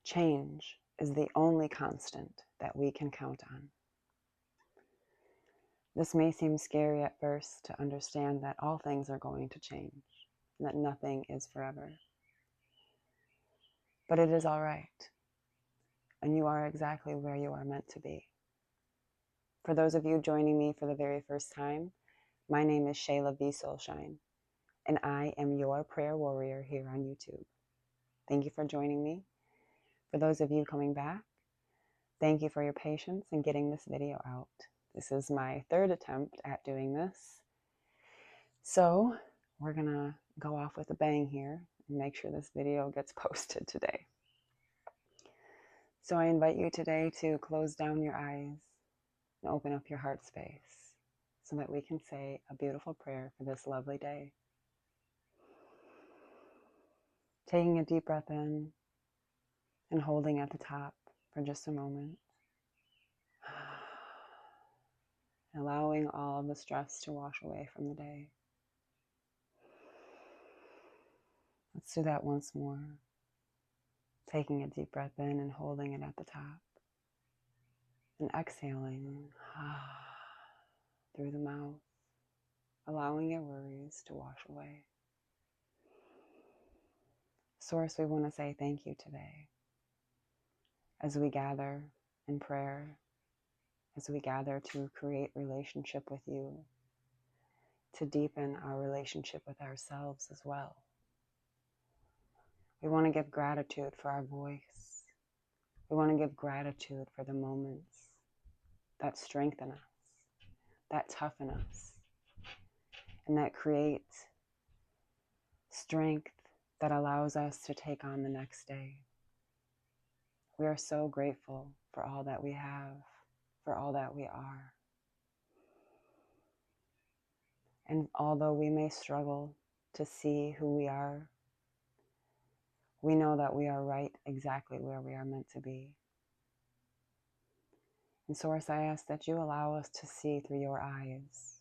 Change is the only constant that we can count on. This may seem scary at first to understand that all things are going to change and that nothing is forever. But it is all right, and you are exactly where you are meant to be. For those of you joining me for the very first time, my name is Shaila V. Solshine, and I am your prayer warrior here on YouTube. Thank you for joining me. For those of you coming back, thank you for your patience in getting this video out. This is my third attempt at doing this. So we're gonna go off with a bang here and make sure this video gets posted today. So I invite you today to close down your eyes and open up your heart space so that we can say a beautiful prayer for this lovely day. Taking a deep breath in and holding at the top for just a moment. Allowing all of the stress to wash away from the day. Let's do that once more. Taking a deep breath in and holding it at the top. And exhaling through the mouth, allowing your worries to wash away. Source, we want to say thank you today as we gather in prayer, as we gather to create relationship with you, to deepen our relationship with ourselves as well. We want to give gratitude for our voice. We want to give gratitude for the moments that strengthen us, that toughen us, and that create strength that allows us to take on the next day. We are so grateful for all that we have, for all that we are. And although we may struggle to see who we are, we know that we are right exactly where we are meant to be. And Source, I ask that you allow us to see through your eyes,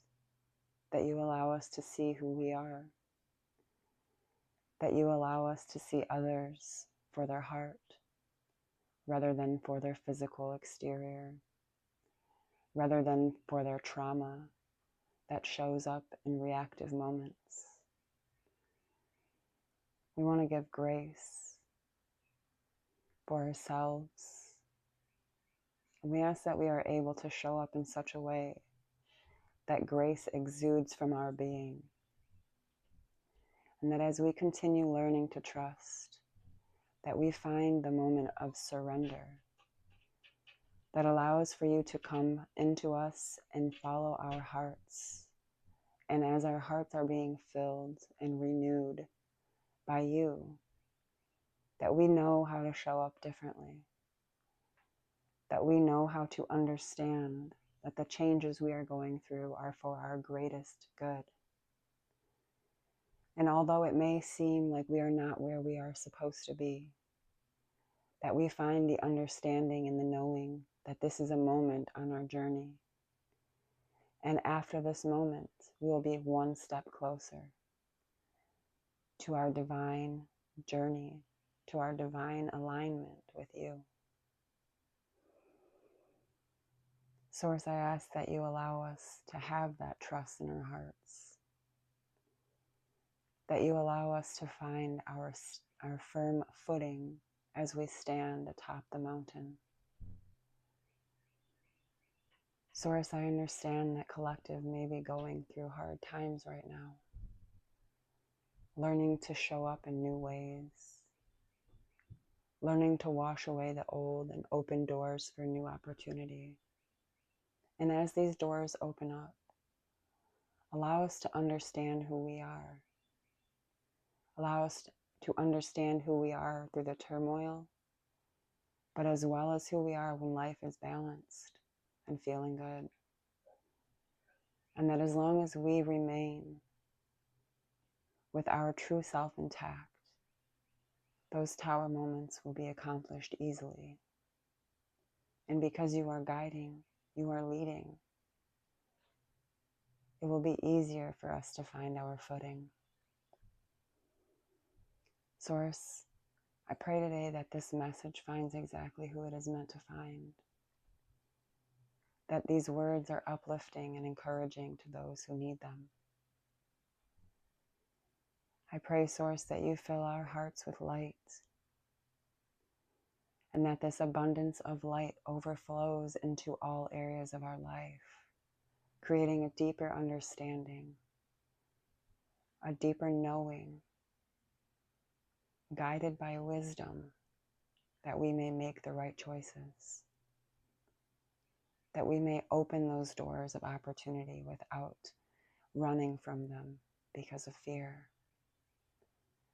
that you allow us to see who we are, that you allow us to see others for their heart rather than for their physical exterior, rather than for their trauma that shows up in reactive moments. We want to give grace for ourselves. And we ask that we are able to show up in such a way that grace exudes from our being. And that as we continue learning to trust, that we find the moment of surrender that allows for you to come into us and follow our hearts. And as our hearts are being filled and renewed by you, that we know how to show up differently, that we know how to understand that the changes we are going through are for our greatest good. And although it may seem like we are not where we are supposed to be, that we find the understanding and the knowing that this is a moment on our journey. And after this moment, we will be one step closer to our divine journey, to our divine alignment with you. Source, I ask that you allow us to have that trust in our hearts, that you allow us to find our firm footing as we stand atop the mountain. Source, I understand that collective may be going through hard times right now, learning to show up in new ways, learning to wash away the old and open doors for new opportunity. And as these doors open up, allow us to understand who we are. Allow us to understand who we are through the turmoil, but as well as who we are when life is balanced and feeling good. And that as long as we remain with our true self intact, those tower moments will be accomplished easily. And because you are guiding, you are leading, it will be easier for us to find our footing. Source, I pray today that this message finds exactly who it is meant to find. That these words are uplifting and encouraging to those who need them. I pray, Source, that you fill our hearts with light, and that this abundance of light overflows into all areas of our life, creating a deeper understanding, a deeper knowing, guided by wisdom, that we may make the right choices, that we may open those doors of opportunity without running from them because of fear,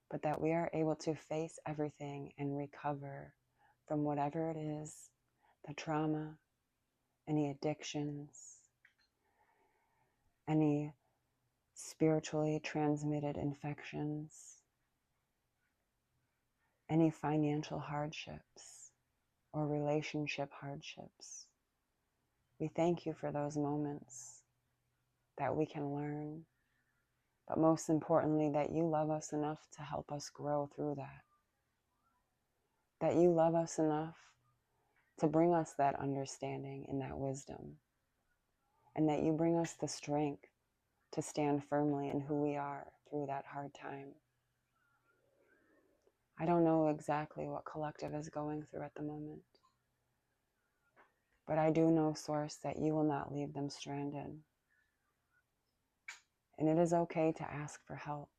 but that we are able to face everything and recover from whatever it is, the trauma, any addictions, any spiritually transmitted infections, any financial hardships or relationship hardships. We thank you for those moments that we can learn, but most importantly, that you love us enough to help us grow through that. That you love us enough to bring us that understanding and that wisdom, and that you bring us the strength to stand firmly in who we are through that hard time. I don't know exactly what collective is going through at the moment, but I do know, Source, that you will not leave them stranded. And it is okay to ask for help.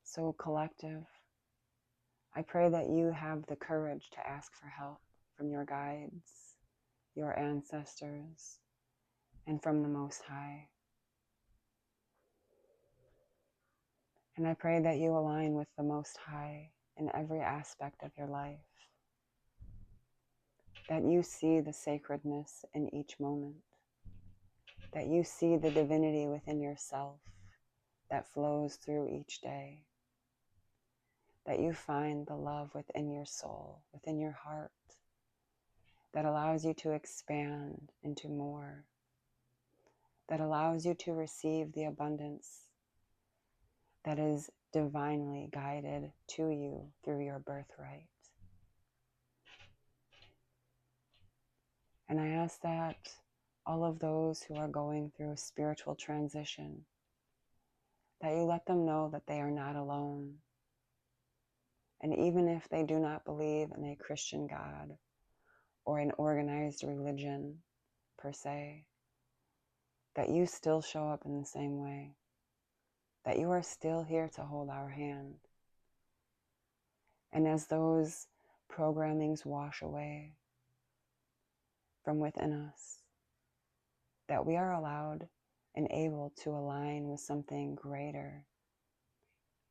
So, collective, I pray that you have the courage to ask for help from your guides, your ancestors, and from the Most High. And I pray that you align with the Most High in every aspect of your life, that you see the sacredness in each moment, that you see the divinity within yourself that flows through each day, that you find the love within your soul, within your heart, that allows you to expand into more, that allows you to receive the abundance that is divinely guided to you through your birthright. And I ask that all of those who are going through a spiritual transition, that you let them know that they are not alone. And even if they do not believe in a Christian God or an organized religion per se, that you still show up in the same way, that you are still here to hold our hand. And as those programmings wash away from within us, that we are allowed and able to align with something greater,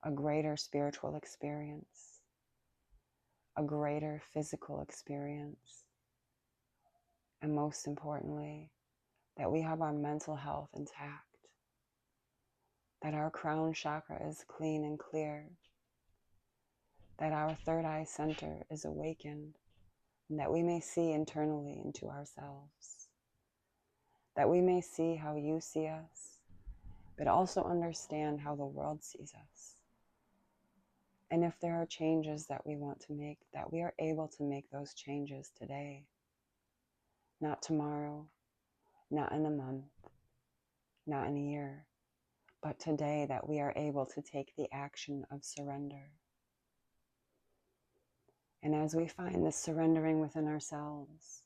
a greater spiritual experience, a greater physical experience, and most importantly, that we have our mental health intact, that our crown chakra is clean and clear, that our third eye center is awakened, and that we may see internally into ourselves, that we may see how you see us, but also understand how the world sees us. And if there are changes that we want to make, that we are able to make those changes today, not tomorrow, not in a month, not in a year, but today, that we are able to take the action of surrender. And as we find this surrendering within ourselves,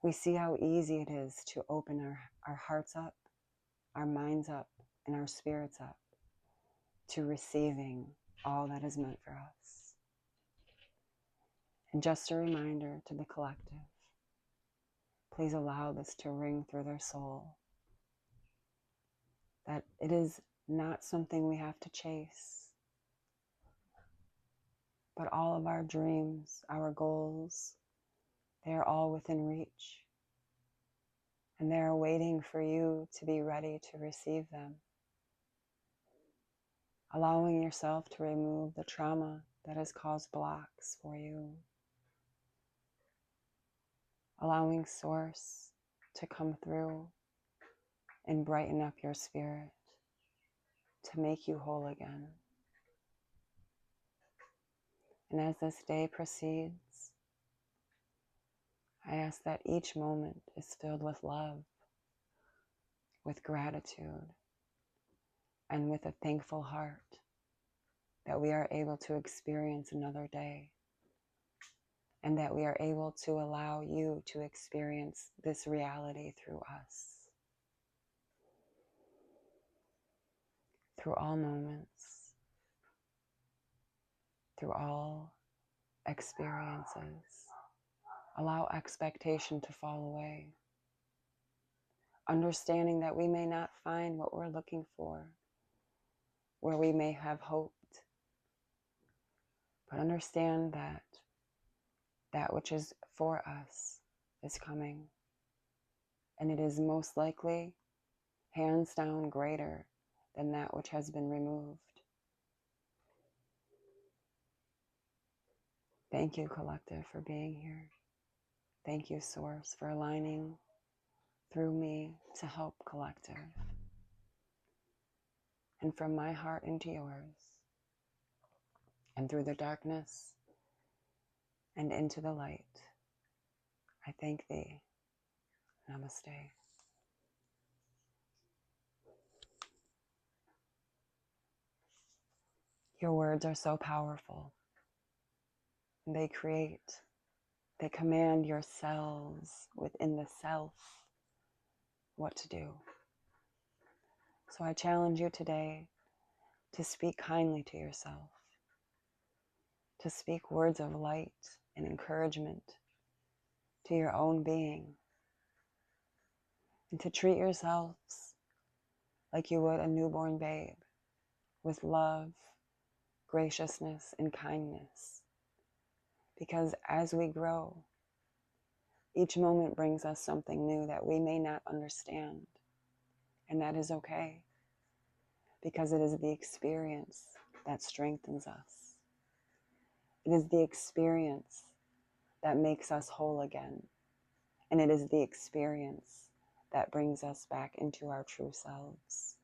we see how easy it is to open our hearts up, our minds up, and our spirits up to receiving all that is meant for us. And just a reminder to the collective, please allow this to ring through their soul, that it is not something we have to chase, but all of our dreams, our goals, they are all within reach. And they are waiting for you to be ready to receive them. Allowing yourself to remove the trauma that has caused blocks for you. Allowing Source to come through and brighten up your spirit to make you whole again. And as this day proceeds, I ask that each moment is filled with love, with gratitude, and with a thankful heart that we are able to experience another day, and that we are able to allow you to experience this reality through us. Through all moments, through all experiences, allow expectation to fall away. Understanding that we may not find what we're looking for, where we may have hoped, but understand that that which is for us is coming, and it is most likely hands down greater than that which has been removed. Thank you, Collective, for being here. Thank you, Source, for aligning through me to help Collective. And from my heart into yours, and through the darkness and into the light, I thank thee. Namaste. Your words are so powerful. They command your cells within the self what to do. So I challenge you today to speak kindly to yourself, to speak words of light and encouragement to your own being, and to treat yourselves like you would a newborn babe, with love, graciousness, and kindness. Because as we grow, each moment brings us something new that we may not understand, and that is okay, because it is the experience that strengthens us. It is the experience that makes us whole again, and it is the experience that brings us back into our true selves.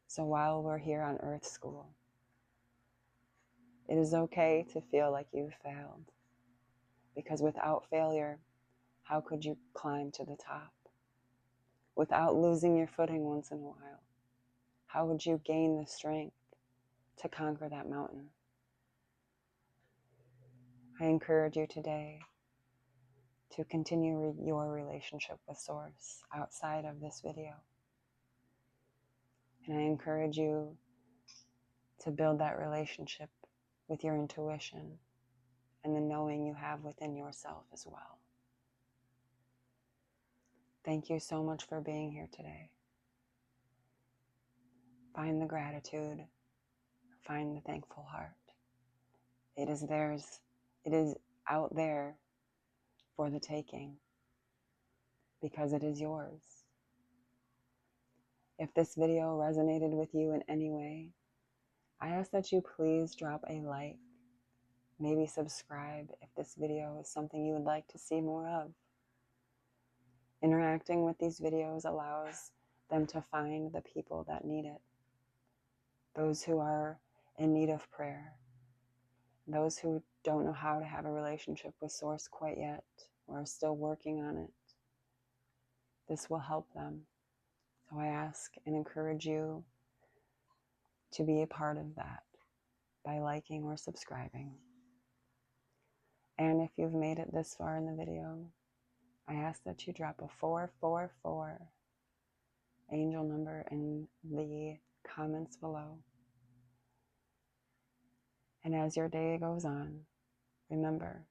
So while we're here on Earth School, it is okay to feel like you've failed, because without failure, how could you climb to the top? Without losing your footing once in a while, how would you gain the strength to conquer that mountain? I encourage you today to continue your relationship with Source outside of this video. And I encourage you to build that relationship with your intuition and the knowing you have within yourself as well. Thank you so much for being here today. Find the gratitude, find the thankful heart. It is theirs, it is out there for the taking, because it is yours. If this video resonated with you in any way, I ask that you please drop a like, maybe subscribe if this video is something you would like to see more of. Interacting with these videos allows them to find the people that need it, those who are in need of prayer, those who don't know how to have a relationship with Source quite yet, or are still working on it. This will help them. So I ask and encourage you to be a part of that by liking or subscribing. And if you've made it this far in the video, I ask that you drop a 444 angel number in the comments below. And as your day goes on, remember,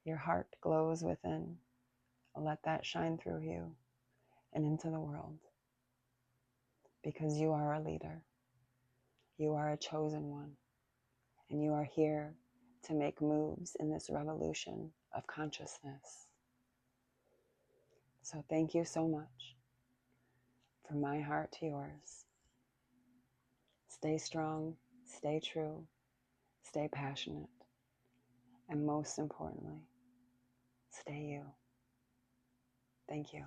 your heart glows within. Let that shine through you and into the world, because you are a leader. You are a chosen one, and you are here to make moves in this revolution of consciousness. So thank you so much. From my heart to yours. Stay strong, stay true, stay passionate, and most importantly, stay you. Thank you.